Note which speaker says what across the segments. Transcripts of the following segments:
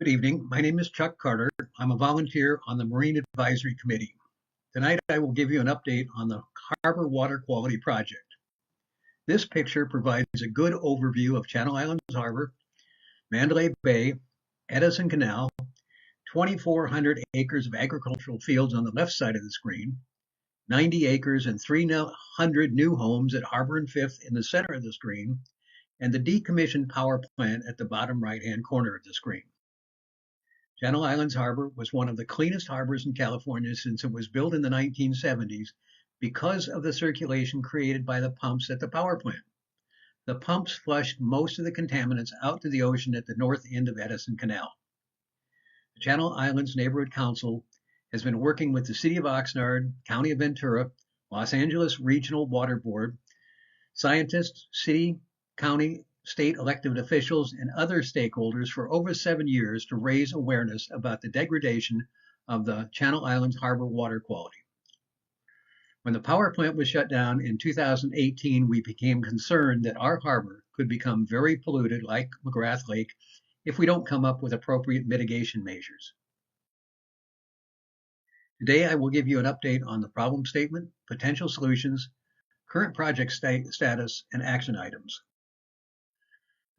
Speaker 1: Good evening. My name is Chuck Carter. I'm a volunteer on the Marine Advisory Committee. Tonight, I will give you an update on the Harbor Water Quality Project. This picture provides a good overview of Channel Islands Harbor, Mandalay Bay, Edison Canal, 2,400 acres of agricultural fields on the left side of the screen, 90 acres and 300 new homes at Harbor and Fifth in the center of the screen, and the decommissioned power plant at the bottom right-hand corner of the screen. Channel Islands Harbor was one of the cleanest harbors in California since it was built in the 1970s because of the circulation created by the pumps at the power plant. The pumps flushed most of the contaminants out to the ocean at the north end of Edison Canal. The Channel Islands Neighborhood Council has been working with the City of Oxnard, County of Ventura, Los Angeles Regional Water Board, scientists, city, county, state elected officials, and other stakeholders for over 7 years to raise awareness about the degradation of the Channel Islands harbor water quality. When the power plant was shut down in 2018, we became concerned that our harbor could become very polluted like McGrath Lake if we don't come up with appropriate mitigation measures. Today, I will give you an update on the problem statement, potential solutions, current project status, and action items.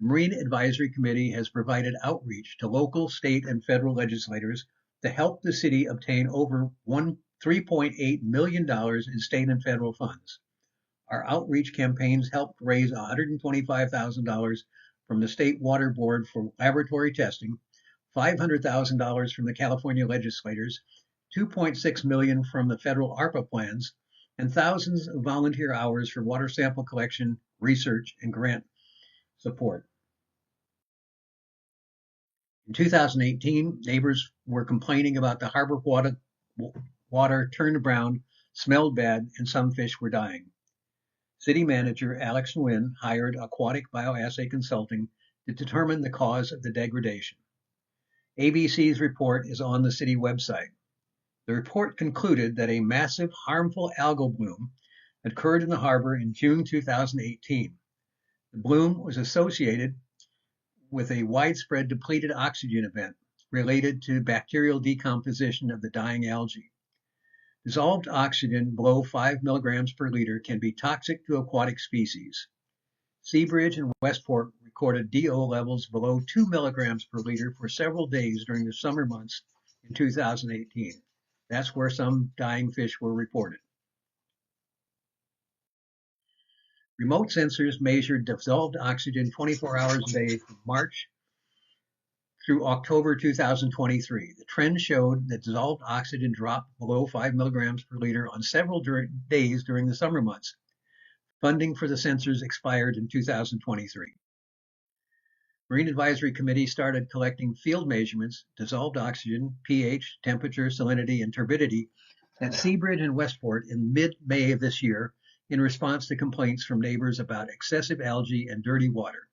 Speaker 1: The Marine Advisory Committee has provided outreach to local, state, and federal legislators to help the city obtain over $3.8 million in state and federal funds. Our outreach campaigns helped raise $125,000 from the State Water Board for laboratory testing, $500,000 from the California legislators, $2.6 million from the federal ARPA plans, and thousands of volunteer hours for water sample collection, research, and grant support. In 2018, neighbors were complaining about the harbor water turned brown, smelled bad, and some fish were dying. City manager Alex Nguyen hired Aquatic Bioassay Consulting to determine the cause of the degradation. ABC's report is on the city website. The report concluded that a massive harmful algal bloom occurred in the harbor in June 2018. The bloom was associated with a widespread depleted oxygen event related to bacterial decomposition of the dying algae. Dissolved oxygen below 5 milligrams per liter can be toxic to aquatic species. Seabridge and Westport recorded DO levels below 2 milligrams per liter for several days during the summer months in 2018. That's where some dying fish were reported. Remote sensors measured dissolved oxygen 24 hours a day from March through October 2023. The trend showed that dissolved oxygen dropped below 5 milligrams per liter on several days during the summer months. Funding for the sensors expired in 2023. Marine Advisory Committee started collecting field measurements, dissolved oxygen, pH, temperature, salinity, and turbidity at Seabridge and Westport in mid-May of this year in response to complaints from neighbors about excessive algae and dirty water.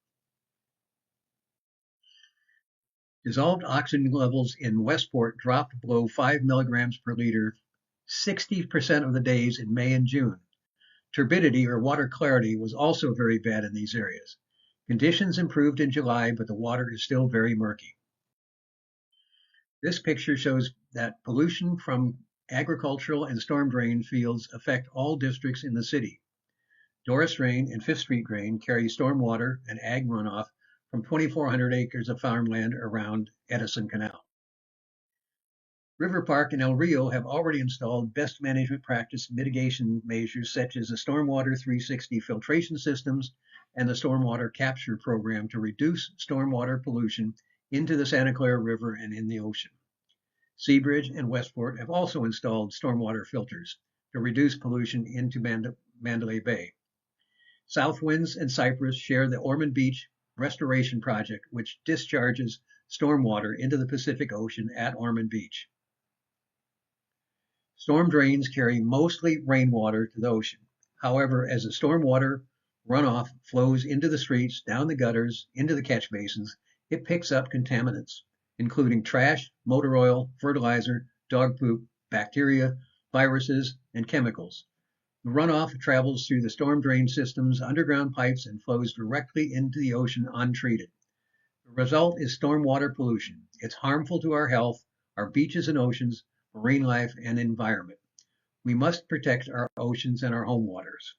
Speaker 1: Dissolved oxygen levels in Westport dropped below 5 milligrams per liter 60% of the days in May and June. Turbidity, or water clarity, was also very bad in these areas. Conditions improved in July, but the water is still very murky. This picture shows that pollution from agricultural and storm drain fields affect all districts in the city. Doris Drain and Fifth Street Drain carry stormwater and ag runoff from 2,400 acres of farmland around Edison Canal. River Park and El Rio have already installed best management practice mitigation measures such as the Stormwater 360 filtration systems and the Stormwater Capture Program to reduce stormwater pollution into the Santa Clara River and in the ocean. Seabridge and Westport have also installed stormwater filters to reduce pollution into Mandalay Bay. Southwinds and Cypress share the Ormond Beach Restoration Project, which discharges stormwater into the Pacific Ocean at Ormond Beach. Storm drains carry mostly rainwater to the ocean. However, as the stormwater runoff flows into the streets, down the gutters, into the catch basins, it picks up contaminants, including trash, motor oil, fertilizer, dog poop, bacteria, viruses, and chemicals. The runoff travels through the storm drain system's underground pipes and flows directly into the ocean untreated. The result is stormwater pollution. It's harmful to our health, our beaches and oceans, marine life, and environment. We must protect our oceans and our home waters.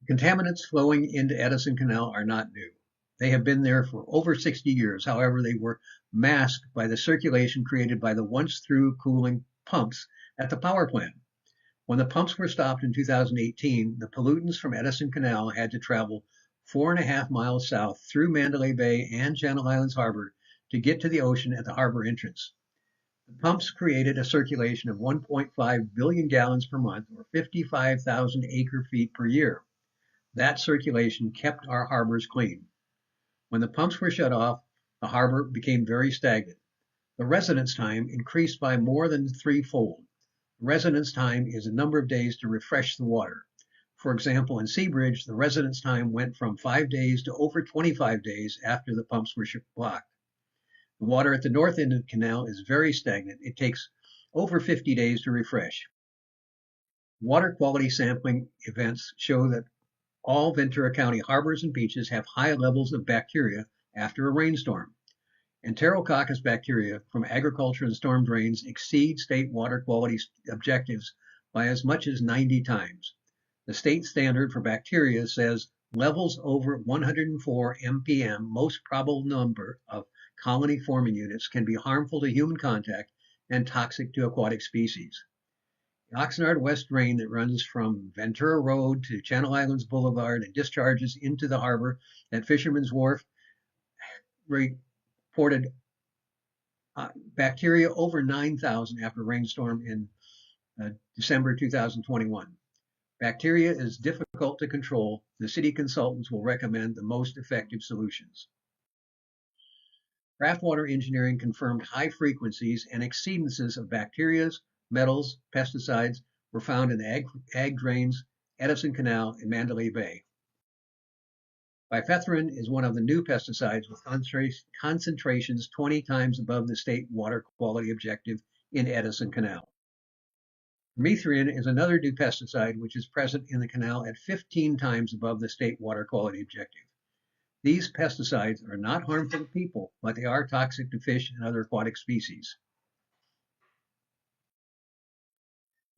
Speaker 1: Contaminants flowing into Edison Canal are not new. They have been there for over 60 years. However, they were masked by the circulation created by the once-through cooling pumps at the power plant. When the pumps were stopped in 2018, the pollutants from Edison Canal had to travel 4.5 miles south through Mandalay Bay and Channel Islands Harbor to get to the ocean at the harbor entrance. The pumps created a circulation of 1.5 billion gallons per month, or 55,000 acre-feet per year. That circulation kept our harbors clean. When the pumps were shut off, the harbor became very stagnant. The residence time increased by more than threefold. Residence time is the number of days to refresh the water. For example, in Seabridge, the residence time went from 5 days to over 25 days after the pumps were blocked. The water at the north end of the canal is very stagnant. It takes over 50 days to refresh. Water quality sampling events show that all Ventura County harbors and beaches have high levels of bacteria after a rainstorm. Enterococcus bacteria from agriculture and storm drains exceed state water quality objectives by as much as 90 times. The state standard for bacteria says levels over 104 mpm, most probable number of colony forming units, can be harmful to human contact and toxic to aquatic species. The Oxnard West Drain that runs from Ventura Road to Channel Islands Boulevard and discharges into the harbor at Fisherman's Wharf reported bacteria over 9,000 after a rainstorm in December 2021. Bacteria is difficult to control. The city consultants will recommend the most effective solutions. Craftwater engineering confirmed high frequencies and exceedances of bacteria, metals, pesticides were found in the ag drains, Edison Canal, and Mandalay Bay. Bifenthrin is one of the new pesticides with concentrations 20 times above the state water quality objective in Edison Canal. Permethrin is another new pesticide which is present in the canal at 15 times above the state water quality objective. These pesticides are not harmful to people, but they are toxic to fish and other aquatic species.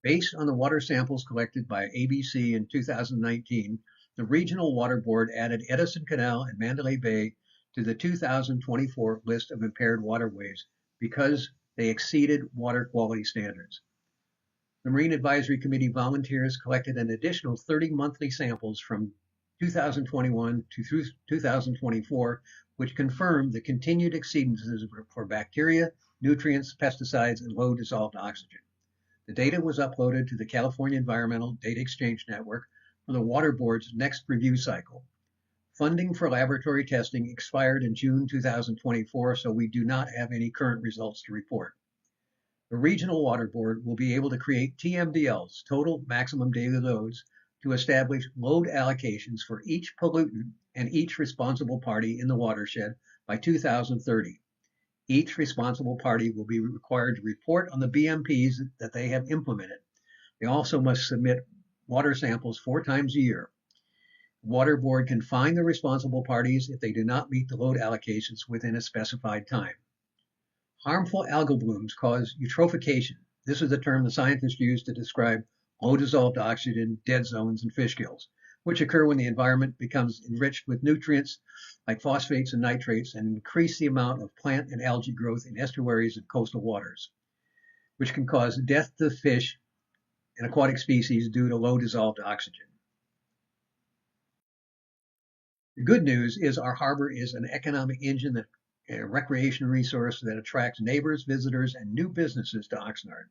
Speaker 1: Based on the water samples collected by ABC in 2019, the Regional Water Board added Edison Canal and Mandalay Bay to the 2024 list of impaired waterways because they exceeded water quality standards. The Marine Advisory Committee volunteers collected an additional 30 monthly samples from 2021 to 2024, which confirmed the continued exceedances for bacteria, nutrients, pesticides, and low dissolved oxygen. The data was uploaded to the California Environmental Data Exchange Network for the Water Board's next review cycle. Funding for laboratory testing expired in June 2024, so we do not have any current results to report. The Regional Water Board will be able to create TMDLs, total maximum daily loads, to establish load allocations for each pollutant and each responsible party in the watershed by 2030. Each responsible party will be required to report on the BMPs that they have implemented. They also must submit water samples 4 times a year. The Water Board can fine the responsible parties if they do not meet the load allocations within a specified time. Harmful algal blooms cause eutrophication. This is the term the scientists use to describe low dissolved oxygen, dead zones, and fish kills, which occur when the environment becomes enriched with nutrients like phosphates and nitrates and increase the amount of plant and algae growth in estuaries and coastal waters, which can cause death to fish and aquatic species due to low dissolved oxygen. The good news is our harbor is an economic engine, that a recreation resource that attracts neighbors, visitors, and new businesses to Oxnard.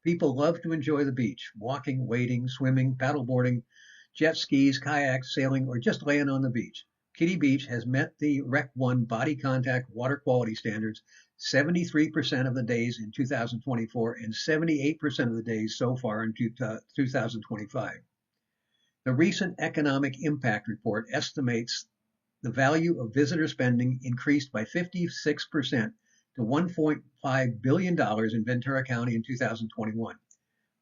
Speaker 1: People love to enjoy the beach, walking, wading, swimming, paddleboarding, jet skis, kayaks, sailing, or just laying on the beach. Kitty Beach has met the Rec 1 body contact water quality standards 73% of the days in 2024 and 78% of the days so far in 2025. The recent Economic Impact Report estimates the value of visitor spending increased by 56% to $1.5 billion in Ventura County in 2021.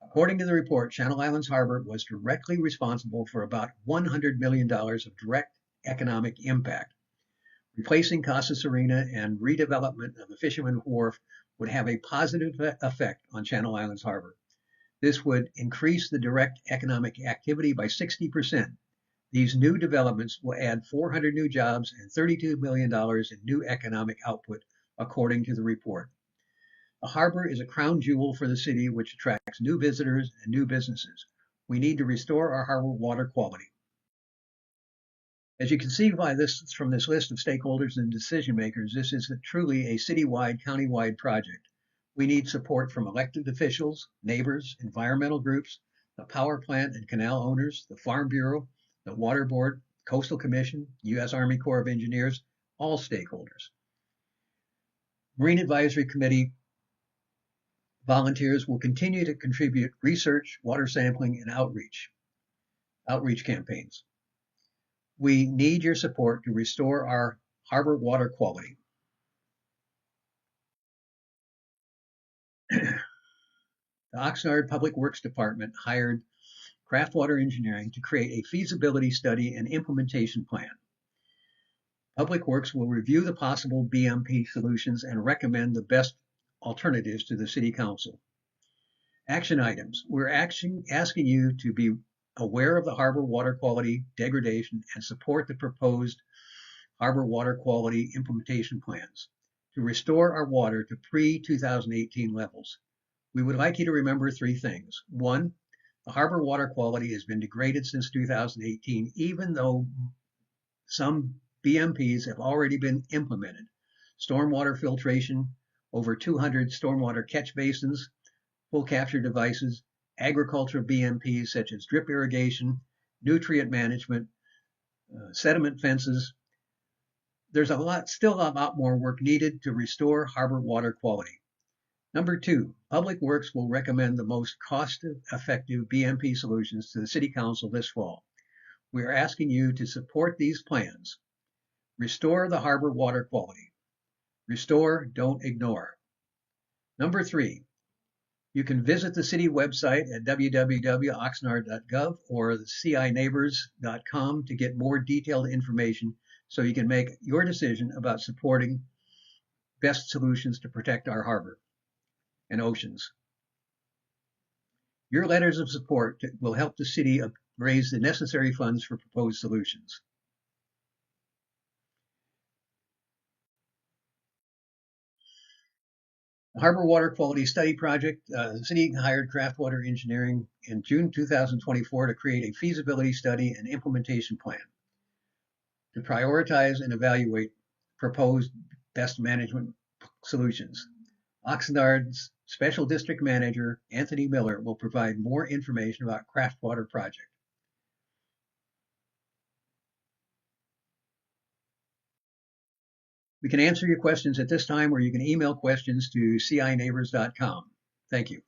Speaker 1: According to the report, Channel Islands Harbor was directly responsible for about $100 million of direct economic impact. Replacing Casas Arena and redevelopment of the Fisherman Wharf would have a positive effect on Channel Islands Harbor. This would increase the direct economic activity by 60%. These new developments will add 400 new jobs and $32 million in new economic output, according to the report. The harbor is a crown jewel for the city, which attracts new visitors and new businesses. We need to restore our harbor water quality. As you can see from this list of stakeholders and decision makers, this is truly a citywide, countywide project. We need support from elected officials, neighbors, environmental groups, the power plant and canal owners, the Farm Bureau, the Water Board, Coastal Commission, U.S. Army Corps of Engineers, all stakeholders. Marine Advisory Committee volunteers will continue to contribute research, water sampling, and outreach campaigns. We need your support to restore our harbor water quality. The Oxnard Public Works Department hired Craftwater Engineering to create a feasibility study and implementation plan. Public Works will review the possible BMP solutions and recommend the best alternatives to the City Council. Action items. We're asking you to be aware of the harbor water quality degradation and support the proposed harbor water quality implementation plans to restore our water to pre-2018 levels. We would like you to remember three things. One, the harbor water quality has been degraded since 2018, even though some BMPs have already been implemented. Stormwater filtration, over 200 stormwater catch basins, full capture devices, agricultural BMPs such as drip irrigation, nutrient management, sediment fences. There's still a lot more work needed to restore harbor water quality. Number two, Public Works will recommend the most cost-effective BMP solutions to the City Council this fall. We are asking you to support these plans. Restore the harbor water quality. Restore, don't ignore. Number three, you can visit the city website at www.oxnard.gov or cineighbors.com to get more detailed information so you can make your decision about supporting best solutions to protect our harbor and oceans. Your letters of support will help the city raise the necessary funds for proposed solutions. The Harbor Water Quality Study Project, the city hired Craftwater Engineering in June 2024 to create a feasibility study and implementation plan to prioritize and evaluate proposed best management solutions. Oxnard's Special District Manager, Anthony Miller, will provide more information about Craftwater project. We can answer your questions at this time, or you can email questions to cineighbors.com. Thank you.